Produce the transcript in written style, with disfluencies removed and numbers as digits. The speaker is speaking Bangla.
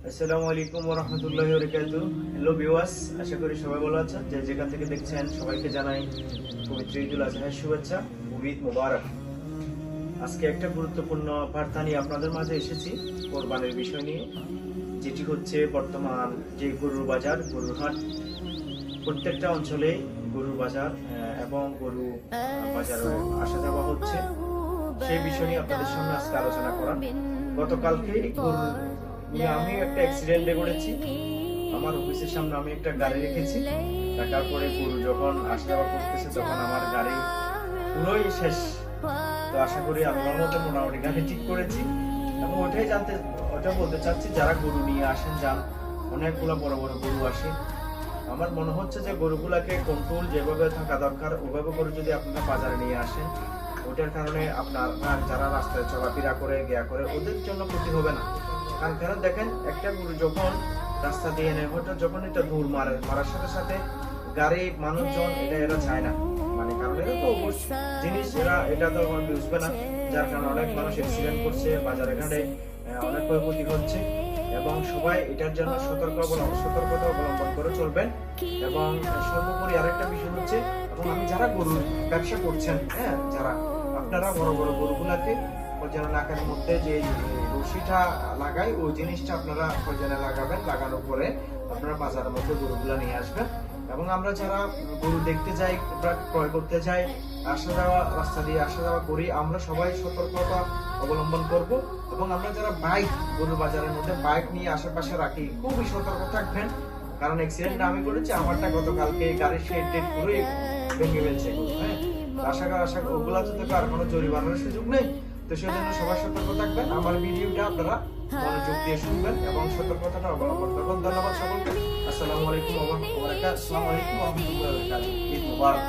আসসালামু আলাইকুম ওয়া রাহমাতুল্লাহি ওয়া বারাকাতুহু। হ্যালো ভিউয়ার্স, আশা করি সবাই ভালো আছেন। যে যেখান থেকে দেখছেন সবাইকে জানাই পবিত্র ঈদুল আজহার শুভেচ্ছা ও ঈদ মুবারক। আজকে একটা গুরুত্বপূর্ণ বার্তা নিয়ে আপনাদের মাঝে এসেছি কোরবানির বিষয় নিয়ে, যেটি হচ্ছে বর্তমান যে গরুর বাজার, গরুর হাট, প্রত্যেকটা অঞ্চলে গরুর বাজার এবং গরু বাজারে আসা যাওয়া হচ্ছে। সেই বিষয় নিয়ে আপনাদের সামনে আজকে আলোচনা করা। গতকালকে গরু নিয়ে আমি একটা অ্যাক্সিডেন্টে করেছি। আমার অফিসের সামনে আমি একটা গাড়ি রেখেছি, রাখার পরে গরু যখন আসা যাওয়া করতেছে তখন আমার গাড়ি পুরোই শেষ। তো আশা করি আল্লাহর মতো মোটামুটি গাড়ি ঠিক করেছি এবং ওটা বলতে চাচ্ছি, যারা গরু নিয়ে আসেন যান, অনেকগুলো বড় বড় গরু আসে। আমার মনে হচ্ছে যে গরুগুলাকে কন্ট্রোল যেভাবে থাকা দরকার ওভাবে করে যদি আপনারা বাজারে নিয়ে আসেন, ওটার কারণে আপনার যারা রাস্তায় চলাফেরা করে ওদের জন্য ক্ষতি হবে না। কারণ দেখেন, একটা গরু যখন রাস্তা দিয়ে নেয়, হয়তো যখন এটা দৌড় মারার সাথে সাথে গাড়ি মানুষজন এরা চায় না, কারণ এরা তো জিনিস, এটা তো বুঝবে না, যার কারণে অনেক মানুষ অ্যাক্সিডেন্ট করছে, বাজারে ঘাটে অনেক ক্ষয়ক্ষতি হচ্ছে। এবং সবাই এটার জন্য সতর্কতা অবলম্বন করে চলবেন। এবং সর্বোপরি আরেকটা বিষয় হচ্ছে, এবং আমি যারা গরুর ব্যবসা করছেন, যারা আপনারা বড় বড় গরুগুলাকে যেন নাকের মধ্যে যে রশিটা লাগাই, ওই জিনিসটা আপনারা লাগাবেন। লাগানোর পরে আপনারা বাজারের মধ্যে গরুগুলা নিয়ে আসবেন। এবং আমরা যারা গরু দেখতে যাই, ক্রয় করতে যাই, রাস্তা দিয়ে আসা যাওয়া করি, আমরা সবাই সতর্কতা অবলম্বন করব। এবং আমরা যারা বাইক গরু বাজারের মধ্যে বাইক নিয়ে আশেপাশে রাখি, খুবই সতর্ক থাকবেন। কারণ অ্যাক্সিডেন্টটা আমি করেছি, আমারটা গতকালকে গাড়ির শেড পুরোই ভেঙে ফেলছে। আশা ওগুলা তো আর কোনো জরিমানার সুযোগ নেই। তো সেজন্য সবাই সতর্ক থাকবেন। আমার ভিডিওটা আপনারা মনোযোগ দিয়ে শুনবেন এবং সতর্কতাটা অবলম্বন করবেন। ধন্যবাদ সকলকে। আসসালামু আলাইকুম ওয়া রাহমাতুল্লাহি ওয়া বারাকাতুহু। ঈদ মুবারক।